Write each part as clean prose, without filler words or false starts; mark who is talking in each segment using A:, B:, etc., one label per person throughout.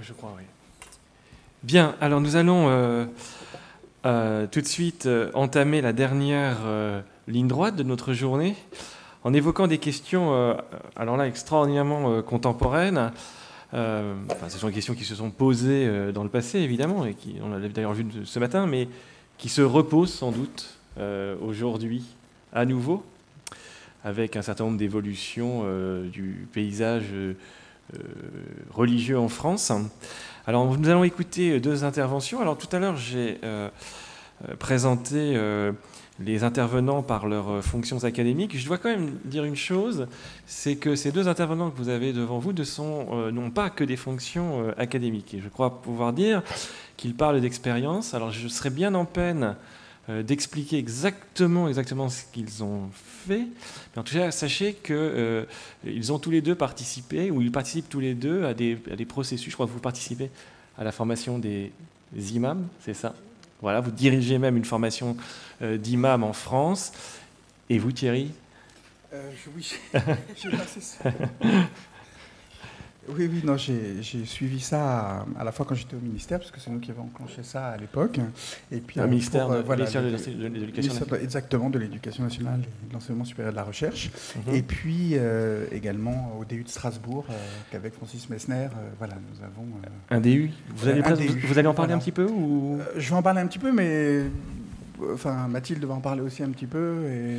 A: Je crois, oui. Bien, alors nous allons tout de suite entamer la dernière ligne droite de notre journée en évoquant des questions, alors là, extraordinairement contemporaines. Ce sont des questions qui se sont posées dans le passé, évidemment, et qui, on l'a d'ailleurs vu ce matin, mais qui se reposent sans doute aujourd'hui à nouveau, avec un certain nombre d'évolutions du paysage religieux en France. Alors, nous allons écouter deux interventions. Alors, tout à l'heure, j'ai présenté les intervenants par leurs fonctions académiques. Je dois quand même dire une chose, c'est que ces deux intervenants que vous avez devant vous n'ont pas que des fonctions académiques. Et je crois pouvoir dire qu'ils parlent d'expérience. Alors, je serais bien en peine d'expliquer exactement ce qu'ils ont fait. Mais en tout cas, sachez qu'ils ont tous les deux participé, ou ils participent tous les deux à des processus. Je crois que vous participez à la formation des imams, c'est ça? Voilà, vous dirigez même une formation d'imam en France. Et vous, Thierry?
B: Oui, j'ai passé ça. Oui, non, j'ai suivi ça à la fois quand j'étais au ministère, parce que c'est nous qui avons enclenché ça à l'époque. Et puis
A: au ministère de l'Éducation nationale.
B: Exactement, de l'Éducation nationale et de l'enseignement supérieur de la recherche. Et puis également au DU de Strasbourg, qu'avec Francis Messner, nous avons...
A: un DU. Vous allez en parler un petit peu ou...
B: Je vais en parler un petit peu, mais Mathilde va en parler aussi un petit peu. Et...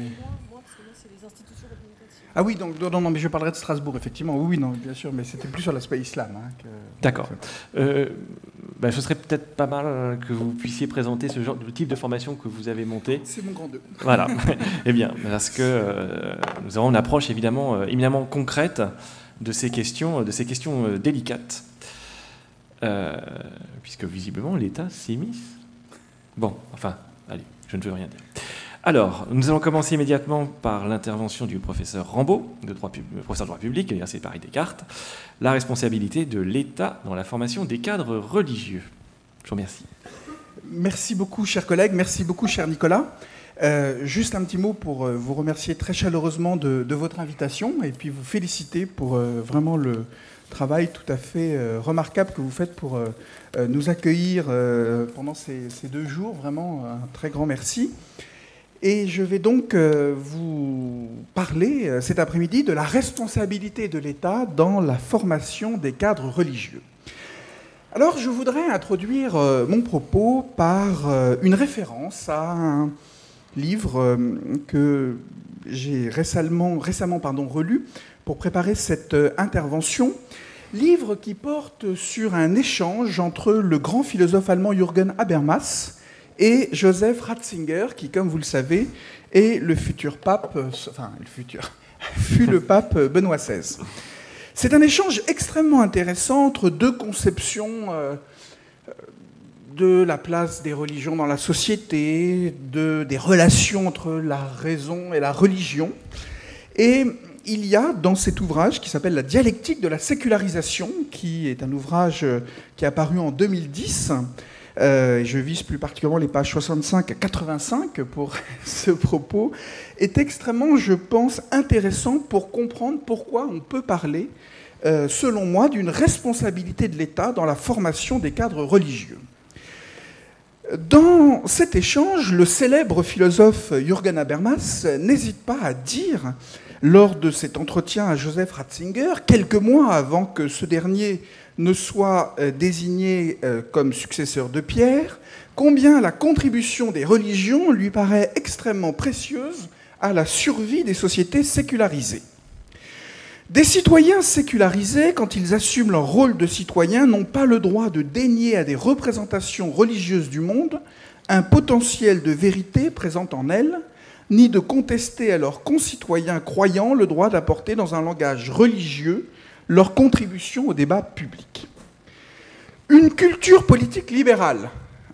B: Ah oui, non, mais je parlerai de Strasbourg, effectivement. Oui, non, bien sûr, mais c'était plus sur l'aspect islam.
A: D'accord. Ce serait peut-être pas mal que vous puissiez présenter ce genre de type de formation que vous avez monté.
B: C'est mon grand 2.
A: Voilà. Eh bien, parce que nous avons une approche éminemment concrète de ces questions délicates, puisque visiblement l'État s'immisce. Bon, allez, je ne veux rien dire. Alors, nous allons commencer immédiatement par l'intervention du professeur Rambaud, professeur de droit public à l'Université Paris-Descartes, la responsabilité de l'État dans la formation des cadres religieux. Je vous remercie.
B: Merci beaucoup, chers collègues. Merci beaucoup, cher Nicolas. Juste un petit mot pour vous remercier très chaleureusement de votre invitation et puis vous féliciter pour vraiment le travail tout à fait remarquable que vous faites pour nous accueillir pendant ces 2 jours. Vraiment, un très grand merci. Et je vais donc vous parler cet après-midi de la responsabilité de l'État dans la formation des cadres religieux. Alors, je voudrais introduire mon propos par une référence à un livre que j'ai récemment relu pour préparer cette intervention. Livre qui porte sur un échange entre le grand philosophe allemand Jürgen Habermas et Joseph Ratzinger, qui, comme vous le savez, est le futur pape, fut le pape Benoît XVI. C'est un échange extrêmement intéressant entre deux conceptions de la place des religions dans la société, des relations entre la raison et la religion. Et il y a dans cet ouvrage qui s'appelle « La dialectique de la sécularisation », qui est un ouvrage qui est apparu en 2010, je vise plus particulièrement les pages 65 à 85 pour ce propos, est extrêmement, je pense, intéressant pour comprendre pourquoi on peut parler, selon moi, d'une responsabilité de l'État dans la formation des cadres religieux. Dans cet échange, le célèbre philosophe Jürgen Habermas n'hésite pas à dire, lors de cet entretien à Joseph Ratzinger, quelques mois avant que ce dernier ne soit désigné comme successeur de Pierre, combien la contribution des religions lui paraît extrêmement précieuse à la survie des sociétés sécularisées. Des citoyens sécularisés, quand ils assument leur rôle de citoyens, n'ont pas le droit de dénier à des représentations religieuses du monde un potentiel de vérité présent en elles, ni de contester à leurs concitoyens croyants le droit d'apporter dans un langage religieux leur contribution au débat public. Une culture politique libérale,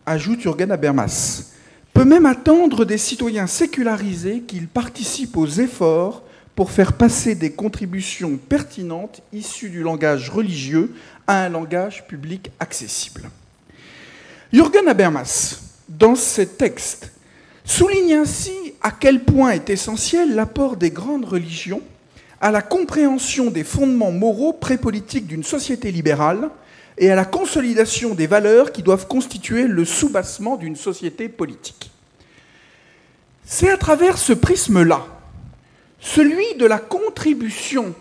B: ajoute Jürgen Habermas, peut même attendre des citoyens sécularisés qu'ils participent aux efforts pour faire passer des contributions pertinentes issues du langage religieux à un langage public accessible. Jürgen Habermas, dans ses textes, souligne ainsi à quel point est essentiel l'apport des grandes religions à la compréhension des fondements moraux prépolitiques d'une société libérale, et à la consolidation des valeurs qui doivent constituer le soubassement d'une société politique. C'est à travers ce prisme-là, celui de la contribution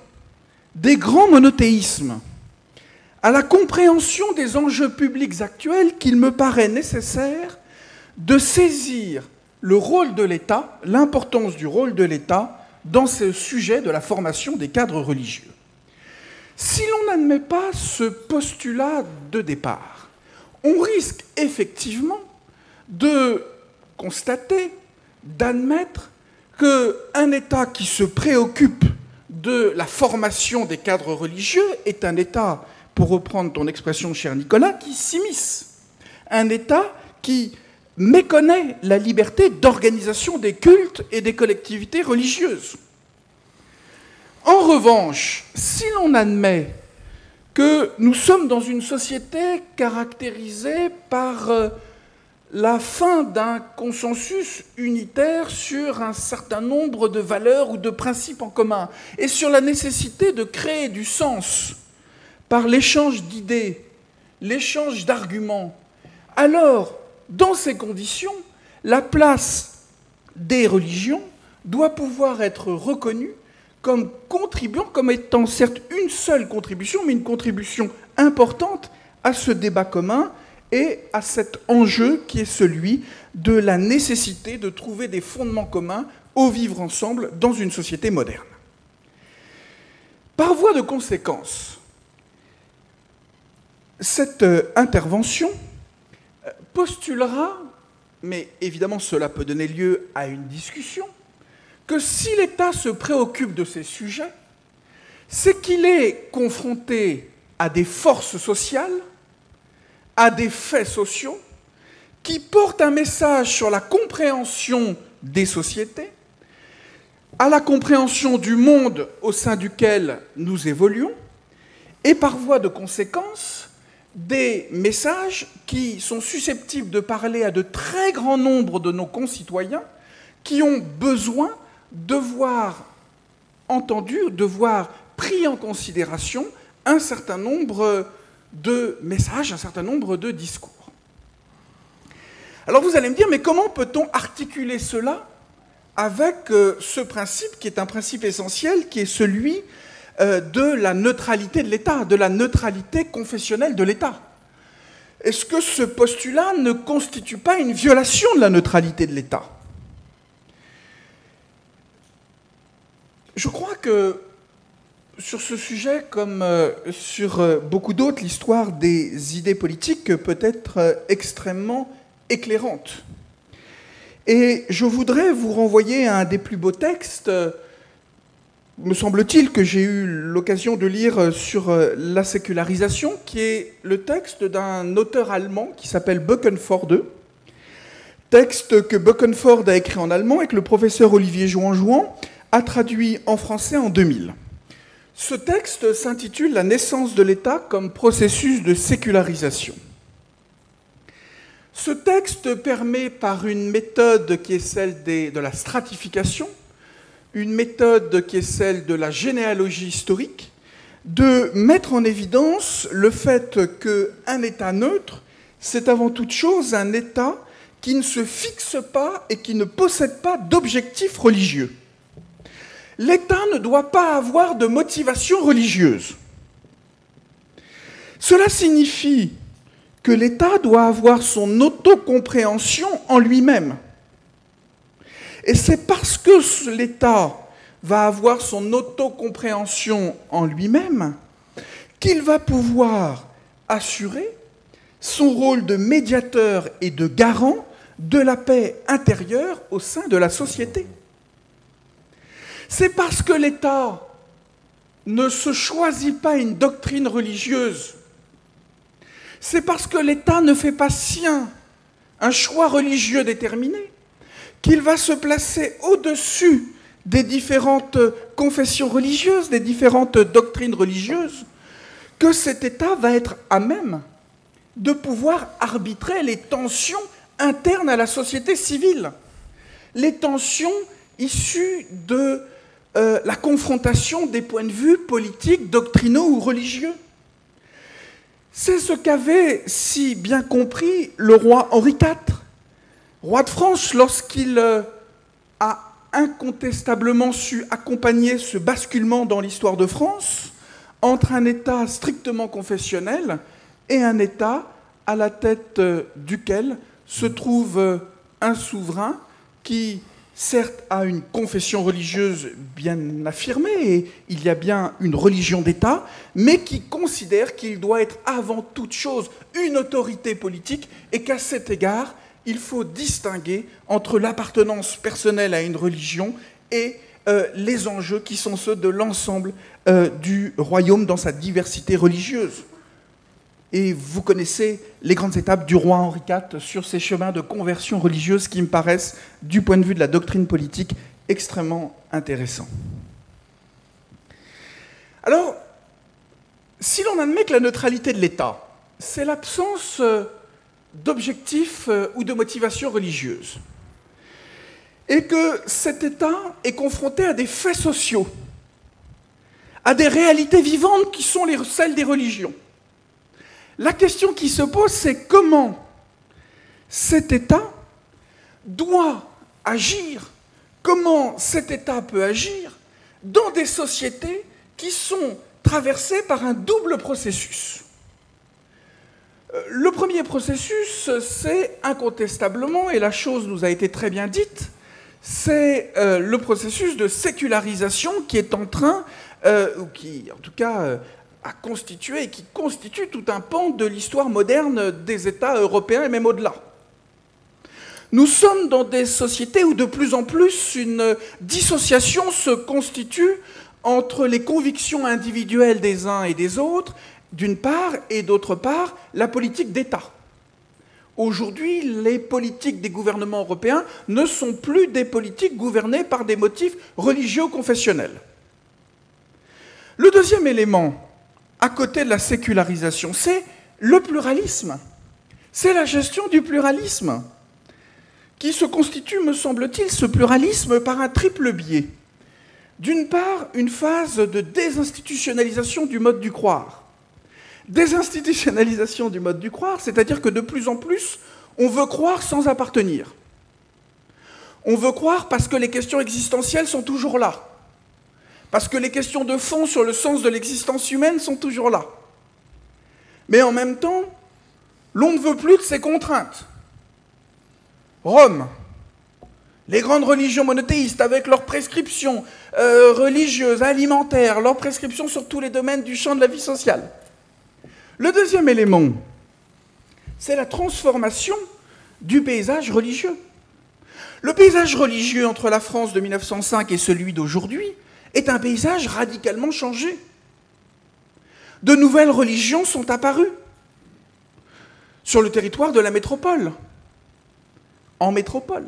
B: des grands monothéismes à la compréhension des enjeux publics actuels, qu'il me paraît nécessaire de saisir le rôle de l'État, l'importance du rôle de l'État dans ce sujet de la formation des cadres religieux. Si l'on n'admet pas ce postulat de départ, on risque effectivement de constater, d'admettre qu'un État qui se préoccupe de la formation des cadres religieux est un État, pour reprendre ton expression, cher Nicolas, qui s'immisce. Un État qui méconnaît la liberté d'organisation des cultes et des collectivités religieuses. En revanche, si l'on admet que nous sommes dans une société caractérisée par la fin d'un consensus unitaire sur un certain nombre de valeurs ou de principes en commun, et sur la nécessité de créer du sens par l'échange d'idées, l'échange d'arguments, alors, dans ces conditions, la place des religions doit pouvoir être reconnue comme contribuant, comme étant certes une seule contribution, mais une contribution importante à ce débat commun et à cet enjeu qui est celui de la nécessité de trouver des fondements communs au vivre ensemble dans une société moderne. Par voie de conséquence, cette intervention postulera, mais évidemment cela peut donner lieu à une discussion, que si l'État se préoccupe de ces sujets, c'est qu'il est confronté à des forces sociales, à des faits sociaux, qui portent un message sur la compréhension des sociétés, à la compréhension du monde au sein duquel nous évoluons, et par voie de conséquence, des messages qui sont susceptibles de parler à de très grands nombres de nos concitoyens qui ont besoin de voir entendu, de voir pris en considération un certain nombre de messages, un certain nombre de discours. Alors vous allez me dire, mais comment peut-on articuler cela avec ce principe qui est un principe essentiel, qui est celui de la neutralité de l'État, de la neutralité confessionnelle de l'État? Est-ce que ce postulat ne constitue pas une violation de la neutralité de l'État? Je crois que sur ce sujet, comme sur beaucoup d'autres, l'histoire des idées politiques peut être extrêmement éclairante. Et je voudrais vous renvoyer à un des plus beaux textes, me semble-t-il, que j'ai eu l'occasion de lire sur la sécularisation, qui est le texte d'un auteur allemand qui s'appelle Böckenförde, texte que Böckenförde a écrit en allemand et que le professeur Olivier Jouan-Jouan a traduit en français en 2000. Ce texte s'intitule « La naissance de l'État comme processus de sécularisation ». Ce texte permet, par une méthode qui est celle de la stratification, une méthode qui est celle de la généalogie historique, de mettre en évidence le fait qu'un État neutre, c'est avant toute chose un État qui ne se fixe pas et qui ne possède pas d'objectifs religieux. L'État ne doit pas avoir de motivation religieuse. Cela signifie que l'État doit avoir son autocompréhension en lui-même. Et c'est parce que l'État va avoir son autocompréhension en lui-même qu'il va pouvoir assurer son rôle de médiateur et de garant de la paix intérieure au sein de la société. C'est parce que l'État ne se choisit pas une doctrine religieuse. C'est parce que l'État ne fait pas sien un choix religieux déterminé qu'il va se placer au-dessus des différentes confessions religieuses, des différentes doctrines religieuses, que cet État va être à même de pouvoir arbitrer les tensions internes à la société civile, les tensions issues de la confrontation des points de vue politiques, doctrinaux ou religieux. C'est ce qu'avait si bien compris le roi Henri IV, roi de France, lorsqu'il a incontestablement su accompagner ce basculement dans l'histoire de France entre un État strictement confessionnel et un État à la tête duquel se trouve un souverain qui, certes, a une confession religieuse bien affirmée, et il y a bien une religion d'État, mais qui considère qu'il doit être avant toute chose une autorité politique, et qu'à cet égard, il faut distinguer entre l'appartenance personnelle à une religion et les enjeux qui sont ceux de l'ensemble du royaume dans sa diversité religieuse. Et vous connaissez les grandes étapes du roi Henri IV sur ces chemins de conversion religieuse qui me paraissent, du point de vue de la doctrine politique, extrêmement intéressants. Alors, si l'on admet que la neutralité de l'État, c'est l'absence d'objectifs ou de motivation religieuse, et que cet État est confronté à des faits sociaux, à des réalités vivantes qui sont celles des religions, la question qui se pose, c'est comment cet État doit agir, comment cet État peut agir dans des sociétés qui sont traversées par un double processus. Le premier processus, c'est incontestablement, et la chose nous a été très bien dite, c'est le processus de sécularisation qui est en train, ou qui, en tout cas, a constitué et qui constitue tout un pan de l'histoire moderne des États européens et même au-delà. Nous sommes dans des sociétés où de plus en plus une dissociation se constitue entre les convictions individuelles des uns et des autres, d'une part, et d'autre part, la politique d'État. Aujourd'hui, les politiques des gouvernements européens ne sont plus des politiques gouvernées par des motifs religieux ou confessionnels. Le deuxième élément, à côté de la sécularisation, c'est le pluralisme. C'est la gestion du pluralisme, qui se constitue, me semble-t-il, ce pluralisme par un triple biais. D'une part, une phase de désinstitutionnalisation du mode du croire. Désinstitutionnalisation du mode du croire, c'est-à-dire que de plus en plus, on veut croire sans appartenir. On veut croire parce que les questions existentielles sont toujours là. Parce que les questions de fond sur le sens de l'existence humaine sont toujours là. Mais en même temps, l'on ne veut plus de ces contraintes. Rome, les grandes religions monothéistes avec leurs prescriptions religieuses, alimentaires, leurs prescriptions sur tous les domaines du champ de la vie sociale. Le deuxième élément, c'est la transformation du paysage religieux. Le paysage religieux entre la France de 1905 et celui d'aujourd'hui est un paysage radicalement changé. De nouvelles religions sont apparues sur le territoire de la métropole, en métropole.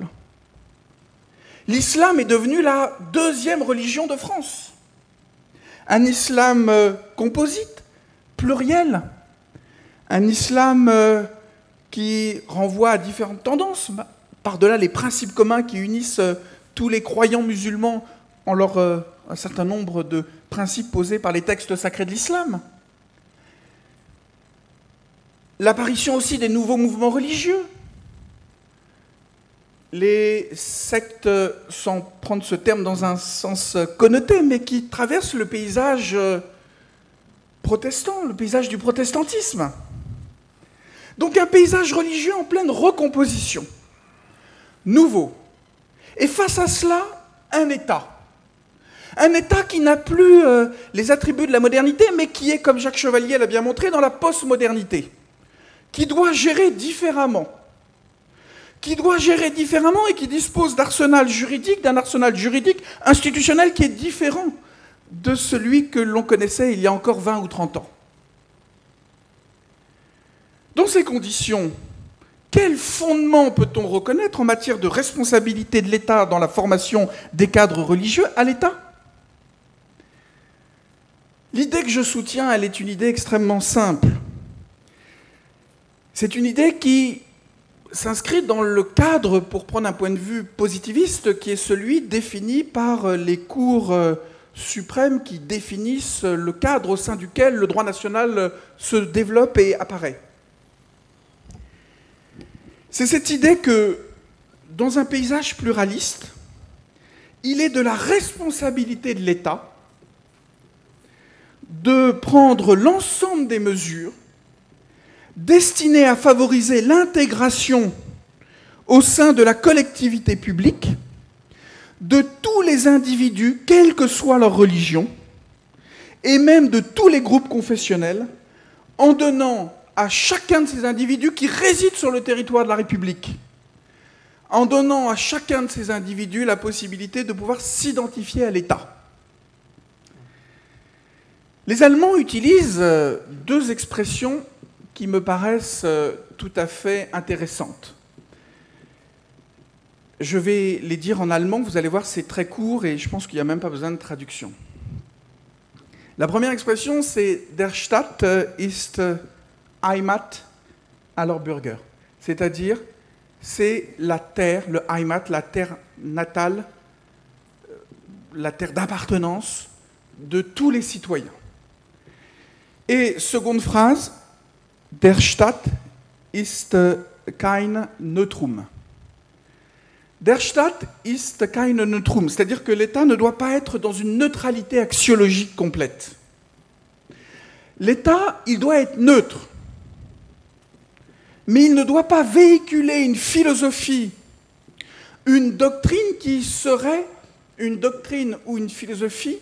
B: L'islam est devenu la deuxième religion de France. Un islam composite, pluriel, un islam qui renvoie à différentes tendances, par-delà les principes communs qui unissent tous les croyants musulmans en leur un certain nombre de principes posés par les textes sacrés de l'islam. L'apparition aussi des nouveaux mouvements religieux. Les sectes, sans prendre ce terme dans un sens connoté, mais qui traversent le paysage protestant, le paysage du protestantisme. Donc un paysage religieux en pleine recomposition, nouveau. Et face à cela, un État. Un État qui n'a plus les attributs de la modernité, mais qui est, comme Jacques Chevalier l'a bien montré, dans la postmodernité, qui doit gérer différemment. Et qui dispose d'un arsenal juridique institutionnel qui est différent de celui que l'on connaissait il y a encore 20 ou 30 ans. Dans ces conditions, quel fondement peut-on reconnaître en matière de responsabilité de l'État dans la formation des cadres religieux à l'État ? L'idée que je soutiens, elle est une idée extrêmement simple. C'est une idée qui s'inscrit dans le cadre, pour prendre un point de vue positiviste, qui est celui défini par les cours suprêmes qui définissent le cadre au sein duquel le droit national se développe et apparaît. C'est cette idée que, dans un paysage pluraliste, il est de la responsabilité de l'État de prendre l'ensemble des mesures destinées à favoriser l'intégration au sein de la collectivité publique de tous les individus, quelle que soit leur religion, et même de tous les groupes confessionnels, en donnant à chacun de ces individus qui résident sur le territoire de la République, en donnant à chacun de ces individus la possibilité de pouvoir s'identifier à l'État. Les Allemands utilisent deux expressions qui me paraissent tout à fait intéressantes. Je vais les dire en allemand, vous allez voir, c'est très court et je pense qu'il n'y a même pas besoin de traduction. La première expression, c'est « Der Staat ist Heimat aller Bürger », c'est-à-dire c'est la terre, le Heimat, la terre natale, la terre d'appartenance de tous les citoyens. Et seconde phrase, « Der Staat ist kein Neutrum ». Der Staat ist kein Neutrum, c'est-à-dire que l'État ne doit pas être dans une neutralité axiologique complète. L'État, il doit être neutre, mais il ne doit pas véhiculer une philosophie, une doctrine qui serait une doctrine ou une philosophie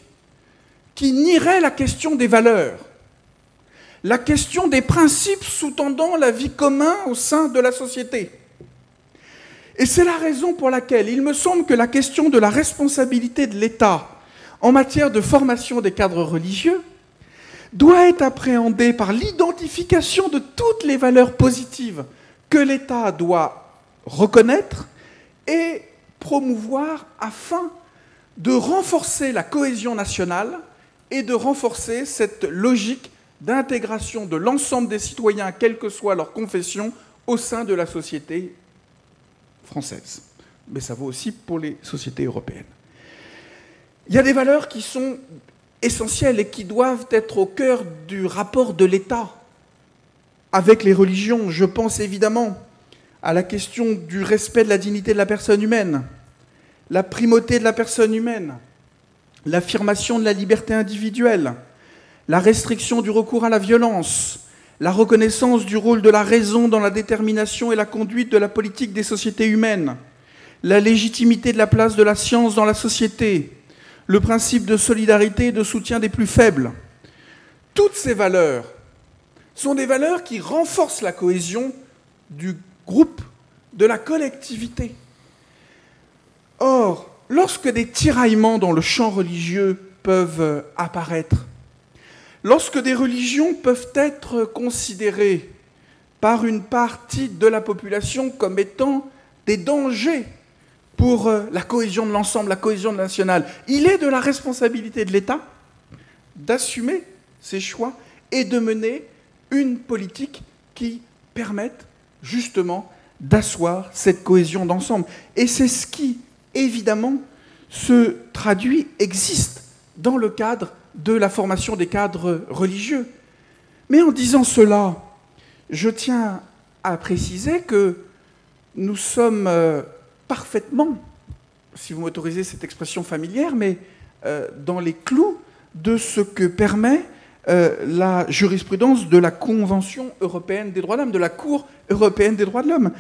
B: qui nierait la question des valeurs, la question des principes sous-tendant la vie commune au sein de la société. Et c'est la raison pour laquelle il me semble que la question de la responsabilité de l'État en matière de formation des cadres religieux doit être appréhendée par l'identification de toutes les valeurs positives que l'État doit reconnaître et promouvoir afin de renforcer la cohésion nationale et de renforcer cette logique d'intégration de l'ensemble des citoyens, quelle que soit leur confession, au sein de la société française. Mais ça vaut aussi pour les sociétés européennes. Il y a des valeurs qui sont essentielles et qui doivent être au cœur du rapport de l'État avec les religions. Je pense évidemment à la question du respect de la dignité de la personne humaine, la primauté de la personne humaine, l'affirmation de la liberté individuelle, la restriction du recours à la violence, la reconnaissance du rôle de la raison dans la détermination et la conduite de la politique des sociétés humaines, la légitimité de la place de la science dans la société, le principe de solidarité et de soutien des plus faibles. Toutes ces valeurs sont des valeurs qui renforcent la cohésion du groupe, de la collectivité. Or, lorsque des tiraillements dans le champ religieux peuvent apparaître, lorsque des religions peuvent être considérées par une partie de la population comme étant des dangers pour la cohésion de l'ensemble, la cohésion nationale, il est de la responsabilité de l'État d'assumer ses choix et de mener une politique qui permette justement d'asseoir cette cohésion d'ensemble. Et c'est ce qui, évidemment, se traduit, existe dans le cadre de la formation des cadres religieux. Mais en disant cela, je tiens à préciser que nous sommes parfaitement, si vous m'autorisez cette expression familière, mais dans les clous de ce que permet la jurisprudence de la Convention européenne des droits de l'homme, de la Cour européenne des droits de l'homme.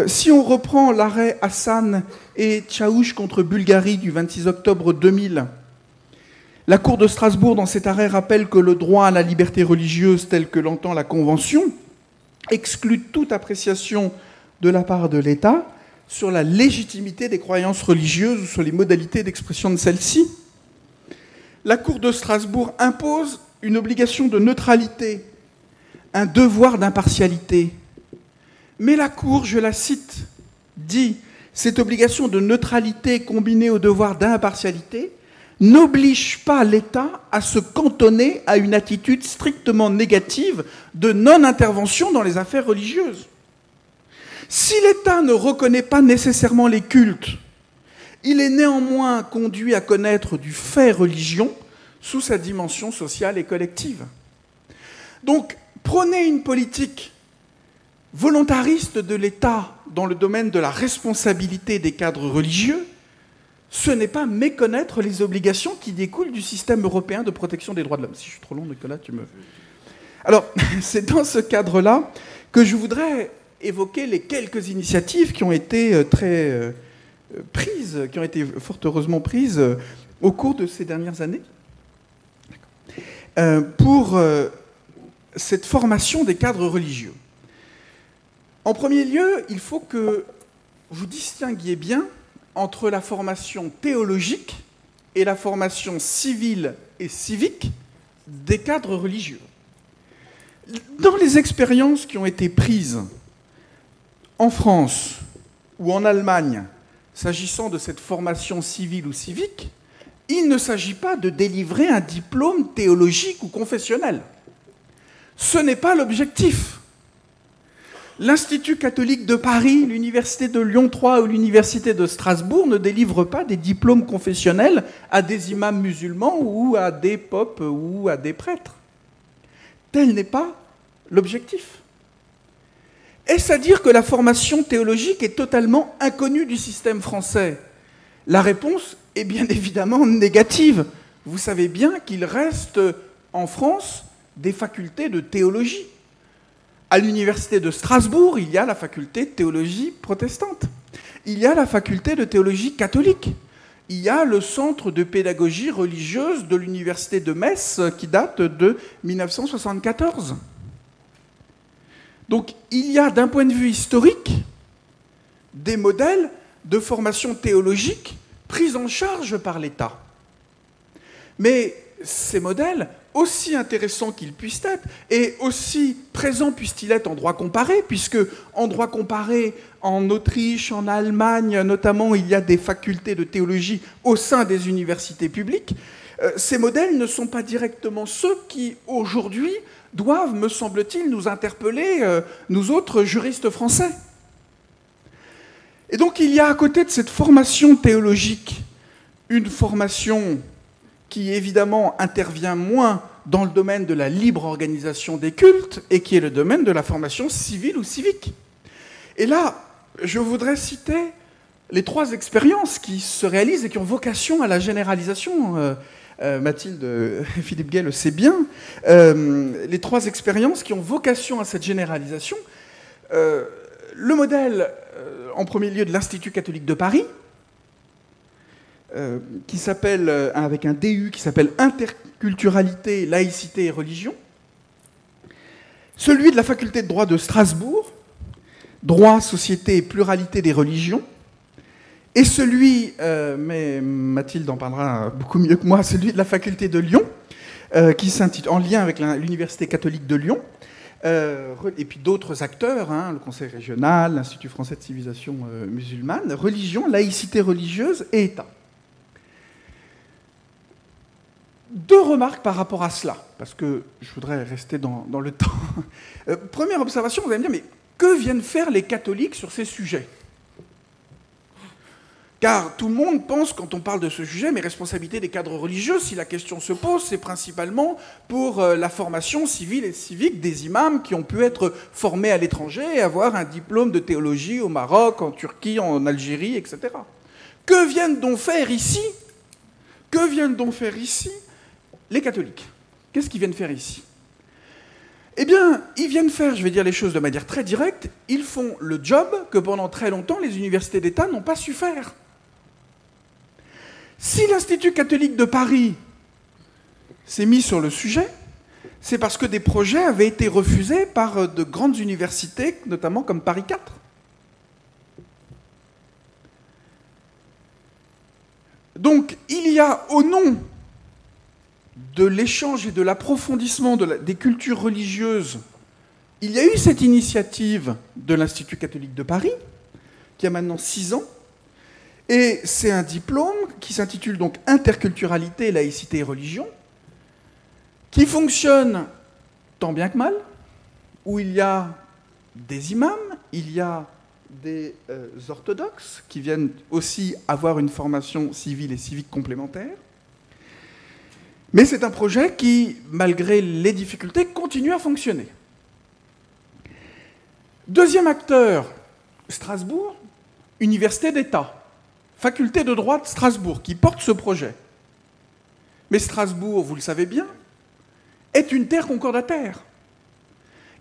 B: Si on reprend l'arrêt Hassan et Tchaouch contre Bulgarie du 26 octobre 2000, la Cour de Strasbourg, dans cet arrêt, rappelle que le droit à la liberté religieuse, tel que l'entend la Convention, exclut toute appréciation de la part de l'État sur la légitimité des croyances religieuses ou sur les modalités d'expression de celles-ci. La Cour de Strasbourg impose une obligation de neutralité, un devoir d'impartialité. Mais la Cour, je la cite, dit « Cette obligation de neutralité combinée au devoir d'impartialité n'oblige pas l'État à se cantonner à une attitude strictement négative de non-intervention dans les affaires religieuses. Si l'État ne reconnaît pas nécessairement les cultes Il est néanmoins conduit à connaître du fait religion sous sa dimension sociale et collective. Donc, prôner une politique volontariste de l'État dans le domaine de la responsabilité des cadres religieux, ce n'est pas méconnaître les obligations qui découlent du système européen de protection des droits de l'homme. Si je suis trop long, Nicolas, tu me... Alors, c'est dans ce cadre-là que je voudrais évoquer les quelques initiatives qui ont été qui ont été fort heureusement prises au cours de ces dernières années pour cette formation des cadres religieux. En premier lieu, il faut que vous distinguiez bien entre la formation théologique et la formation civile et civique des cadres religieux. Dans les expériences qui ont été prises en France ou en Allemagne, s'agissant de cette formation civile ou civique, il ne s'agit pas de délivrer un diplôme théologique ou confessionnel. Ce n'est pas l'objectif. L'Institut catholique de Paris, l'Université de Lyon 3 ou l'Université de Strasbourg ne délivrent pas des diplômes confessionnels à des imams musulmans ou à des popes ou à des prêtres. Tel n'est pas l'objectif. Est-ce à dire que la formation théologique est totalement inconnue du système français? La réponse est bien évidemment négative. Vous savez bien qu'il reste en France des facultés de théologie. À l'université de Strasbourg, il y a la faculté de théologie protestante. Il y a la faculté de théologie catholique. Il y a le centre de pédagogie religieuse de l'université de Metz qui date de 1974. Donc il y a d'un point de vue historique des modèles de formation théologique pris en charge par l'État. Mais ces modèles, aussi intéressants qu'ils puissent être, et aussi présents puissent-ils être en droit comparé, puisque en droit comparé, en Autriche, en Allemagne notamment, il y a des facultés de théologie au sein des universités publiques, ces modèles ne sont pas directement ceux qui, aujourd'hui, doivent, me semble-t-il, nous interpeller, nous autres juristes français. Et donc il y a à côté de cette formation théologique, une formation qui évidemment intervient moins dans le domaine de la libre organisation des cultes et qui est le domaine de la formation civile ou civique. Et là, je voudrais citer les 3 expériences qui se réalisent et qui ont vocation à la généralisation. Mathilde, Philippe Gay le sait bien. Les 3 expériences qui ont vocation à cette généralisation. Le modèle, en premier lieu, de l'Institut catholique de Paris, qui s'appelle, avec un DU, qui s'appelle Interculturalité, laïcité et religion. Celui de la faculté de droit de Strasbourg, Droit, société et pluralité des religions. Et celui, mais Mathilde en parlera beaucoup mieux que moi, celui de la faculté de Lyon, qui s'intitule, en lien avec l'Université catholique de Lyon, et puis d'autres acteurs, hein, le Conseil régional, l'Institut français de civilisation musulmane, religion, laïcité religieuse et État. 2 remarques par rapport à cela, parce que je voudrais rester dans le temps. Première observation, vous allez me dire, mais que viennent faire les catholiques sur ces sujets? Car tout le monde pense, quand on parle de ce sujet, mais responsabilité des cadres religieux, si la question se pose, c'est principalement pour la formation civile et civique des imams qui ont pu être formés à l'étranger et avoir un diplôme de théologie au Maroc, en Turquie, en Algérie, etc. Que viennent donc faire ici? Que viennent donc faire ici les catholiques? Qu'est-ce qu'ils viennent faire ici? Eh bien, ils viennent faire, je vais dire les choses de manière très directe, ils font le job que pendant très longtemps les universités d'État n'ont pas su faire. Si l'Institut catholique de Paris s'est mis sur le sujet, c'est parce que des projets avaient été refusés par de grandes universités, notamment comme Paris 4. Donc, il y a, au nom de l'échange et de l'approfondissement des cultures religieuses, il y a eu cette initiative de l'Institut catholique de Paris, qui a maintenant 6 ans, et c'est un diplôme qui s'intitule donc Interculturalité, laïcité et religion, qui fonctionne tant bien que mal, où il y a des imams, il y a des orthodoxes, qui viennent aussi avoir une formation civile et civique complémentaire. Mais c'est un projet qui, malgré les difficultés, continue à fonctionner. Deuxième acteur, Strasbourg, Université d'État, faculté de droit de Strasbourg, qui porte ce projet. Mais Strasbourg, vous le savez bien, est une terre concordataire.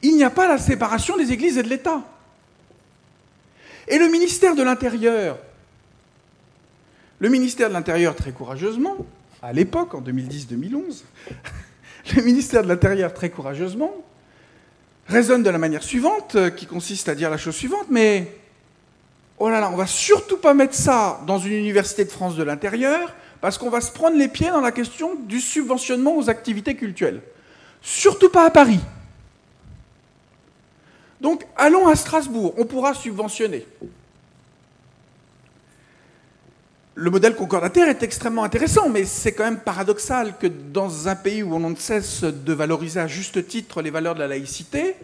B: Il n'y a pas la séparation des églises et de l'État. Et le ministère de l'Intérieur, très courageusement, à l'époque, en 2010-2011, le ministère de l'Intérieur, très courageusement, raisonne de la manière suivante, qui consiste à dire la chose suivante, mais oh là là, on va surtout pas mettre ça dans une université de France de l'intérieur, parce qu'on va se prendre les pieds dans la question du subventionnement aux activités culturelles. Surtout pas à Paris. Donc, allons à Strasbourg, on pourra subventionner. Le modèle concordataire est extrêmement intéressant, mais c'est quand même paradoxal que dans un pays où on ne cesse de valoriser à juste titre les valeurs de la laïcité,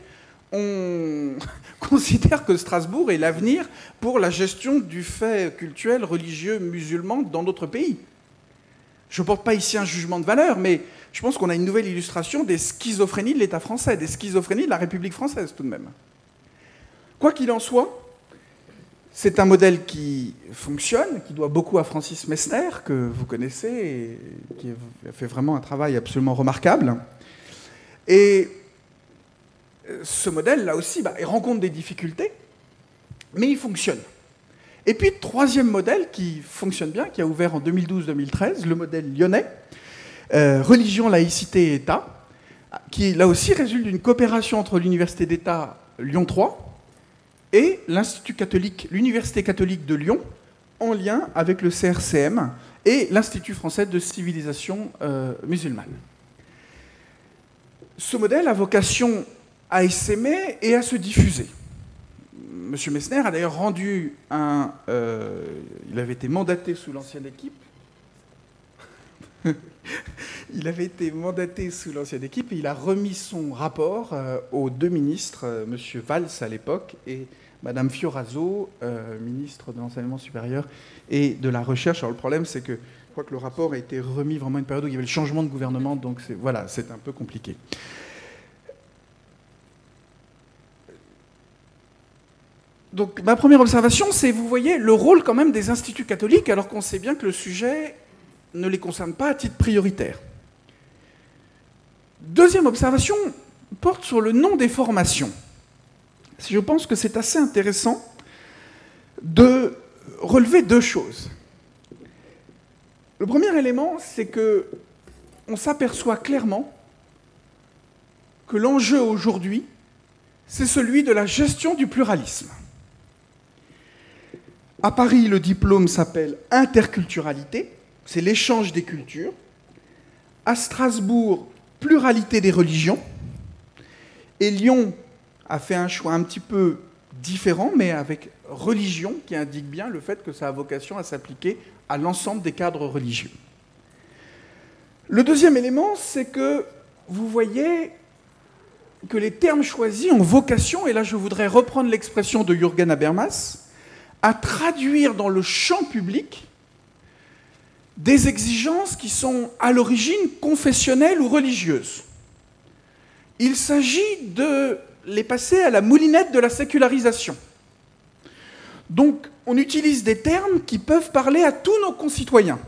B: on considère que Strasbourg est l'avenir pour la gestion du fait cultuel, religieux, musulman dans notre pays. Je ne porte pas ici un jugement de valeur, mais je pense qu'on a une nouvelle illustration des schizophrénies de l'État français, des schizophrénies de la République française tout de même. Quoi qu'il en soit, c'est un modèle qui fonctionne, qui doit beaucoup à Francis Messner, que vous connaissez, et qui a fait vraiment un travail absolument remarquable. Et ce modèle, là aussi, il rencontre des difficultés, mais il fonctionne. Et puis, troisième modèle qui fonctionne bien, qui a ouvert en 2012-2013, le modèle lyonnais, religion, laïcité et État, qui, là aussi, résulte d'une coopération entre l'Université d'État Lyon 3 et l'Institut catholique, l'Université catholique de Lyon, en lien avec le CRCM et l'Institut français de civilisation musulmane. Ce modèle a vocation à essaimer et à se diffuser. M. Messner a d'ailleurs rendu il avait été mandaté sous l'ancienne équipe. Il avait été mandaté sous l'ancienne équipe et il a remis son rapport aux deux ministres, M. Valls à l'époque et Mme Fioraso, ministre de l'Enseignement supérieur et de la Recherche. Alors le problème, c'est que je crois que le rapport a été remis vraiment à une période où il y avait le changement de gouvernement, donc voilà, c'est un peu compliqué. Donc ma première observation, c'est, vous voyez, le rôle quand même des instituts catholiques, alors qu'on sait bien que le sujet ne les concerne pas à titre prioritaire. Deuxième observation porte sur le nom des formations. Je pense que c'est assez intéressant de relever deux choses. Le premier élément, c'est qu'on s'aperçoit clairement que l'enjeu aujourd'hui, c'est celui de la gestion du pluralisme. À Paris, le diplôme s'appelle interculturalité, c'est l'échange des cultures. À Strasbourg, pluralité des religions. Et Lyon a fait un choix un petit peu différent, mais avec religion, qui indique bien le fait que ça a vocation à s'appliquer à l'ensemble des cadres religieux. Le deuxième élément, c'est que vous voyez que les termes choisis ont vocation, et là je voudrais reprendre l'expression de Jürgen Habermas, à traduire dans le champ public des exigences qui sont à l'origine confessionnelles ou religieuses. Il s'agit de les passer à la moulinette de la sécularisation. Donc, on utilise des termes qui peuvent parler à tous nos concitoyens,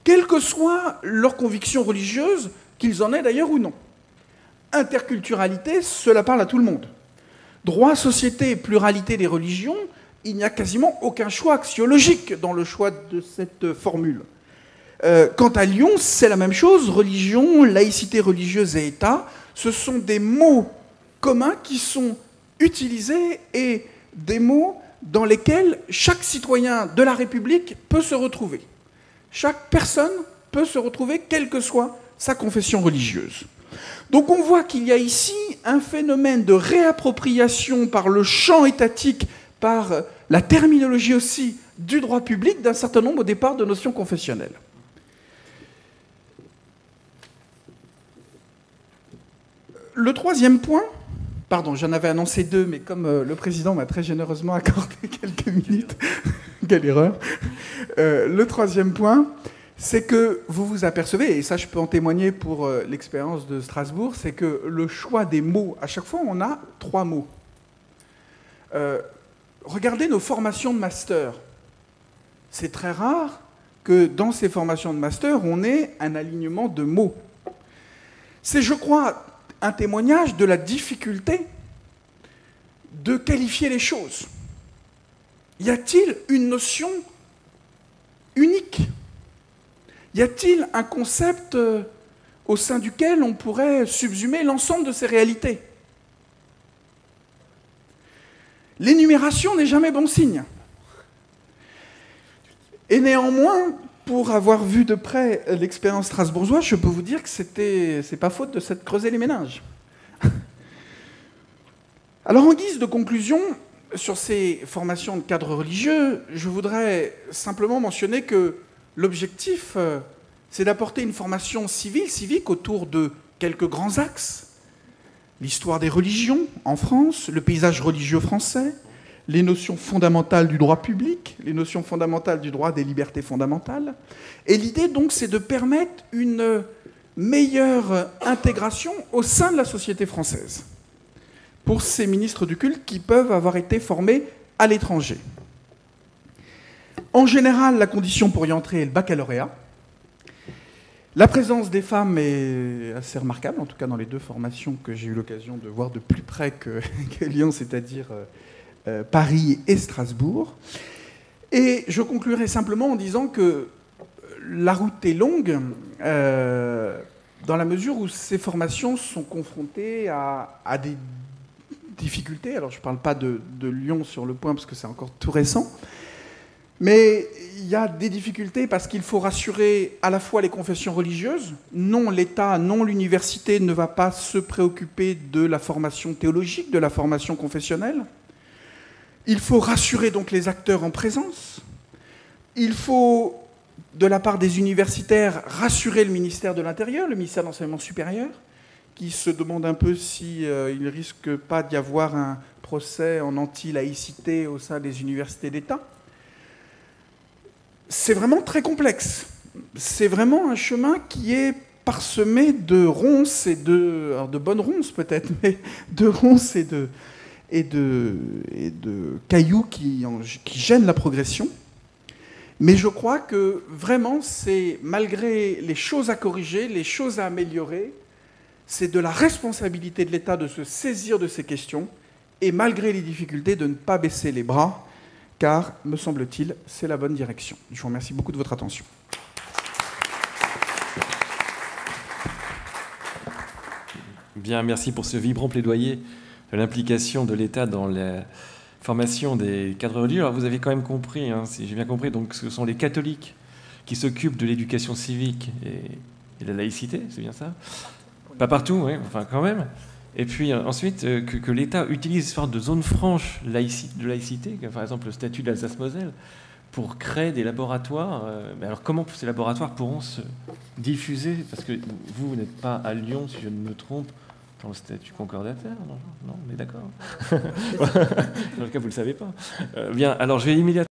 B: quelle que soit leur conviction religieuse, qu'ils en aient d'ailleurs ou non. Interculturalité, cela parle à tout le monde. Droit, société et pluralité des religions, il n'y a quasiment aucun choix axiologique dans le choix de cette formule. Quant à Lyon, c'est la même chose. Religion, laïcité religieuse et État, ce sont des mots communs qui sont utilisés et des mots dans lesquels chaque citoyen de la République peut se retrouver. Chaque personne peut se retrouver, quelle que soit sa confession religieuse. Donc on voit qu'il y a ici un phénomène de réappropriation par le champ étatique, par la terminologie aussi du droit public, d'un certain nombre au départ de notions confessionnelles. Le troisième point, Pardon, j'en avais annoncé 2, mais comme le président m'a très généreusement accordé quelques minutes, quelle erreur. Le 3e point, c'est que vous vous apercevez, et ça je peux en témoigner pour l'expérience de Strasbourg, c'est que le choix des mots, à chaque fois on a 3 mots. Regardez nos formations de master. C'est très rare que dans ces formations de master, on ait un alignement de mots. C'est, je crois, un témoignage de la difficulté de qualifier les choses. Y a-t-il une notion unique? Y a-t-il un concept au sein duquel on pourrait subsumer l'ensemble de ces réalités? L'énumération n'est jamais bon signe. Et néanmoins, pour avoir vu de près l'expérience strasbourgeoise, je peux vous dire que c'est pas faute de s'être creusé les méninges. Alors, en guise de conclusion, sur ces formations de cadres religieux, je voudrais simplement mentionner que l'objectif, c'est d'apporter une formation civique autour de quelques grands axes. L'histoire des religions en France, le paysage religieux français, les notions fondamentales du droit public, les notions fondamentales du droit des libertés fondamentales. Et l'idée, donc, c'est de permettre une meilleure intégration au sein de la société française pour ces ministres du culte qui peuvent avoir été formés à l'étranger. En général, la condition pour y entrer est le baccalauréat. La présence des femmes est assez remarquable, en tout cas dans les 2 formations que j'ai eu l'occasion de voir de plus près que Lyon, c'est-à-dire Paris et Strasbourg. Et je conclurai simplement en disant que la route est longue dans la mesure où ces formations sont confrontées à des difficultés. Alors je ne parle pas de Lyon sur le point parce que c'est encore tout récent, mais il y a des difficultés parce qu'il faut rassurer à la fois les confessions religieuses. Non, l'État, non, l'université ne va pas se préoccuper de la formation théologique, de la formation confessionnelle. Il faut rassurer donc les acteurs en présence. Il faut, de la part des universitaires, rassurer le ministère de l'Intérieur, le ministère de l'Enseignement supérieur, qui se demande un peu s'il ne risque pas d'y avoir un procès en anti-laïcité au sein des universités d'État. C'est vraiment très complexe. C'est vraiment un chemin qui est parsemé de ronces et alors de bonnes ronces peut-être, mais de ronces et de cailloux qui gênent la progression. Mais je crois que vraiment, c'est, malgré les choses à corriger, les choses à améliorer, c'est de la responsabilité de l'État de se saisir de ces questions et, malgré les difficultés, de ne pas baisser les bras, car, me semble-t-il, c'est la bonne direction. Je vous remercie beaucoup de votre attention.
A: Bien, merci pour ce vibrant plaidoyer de l'implication de l'État dans la formation des cadres religieux. Alors vous avez quand même compris, hein, si j'ai bien compris, donc ce sont les catholiques qui s'occupent de l'éducation civique et de la laïcité, c'est bien ça? Pas partout, oui, enfin quand même. Et puis ensuite, que l'État utilise une sorte de zone franche de laïcité, par exemple le statut d'Alsace-Moselle, pour créer des laboratoires. Mais alors comment ces laboratoires pourront se diffuser? Parce que vous n'êtes pas à Lyon, si je ne me trompe, dans le statut concordataire, non, on est d'accord. Dans le cas, vous ne le savez pas. Bien, alors je vais immédiatement...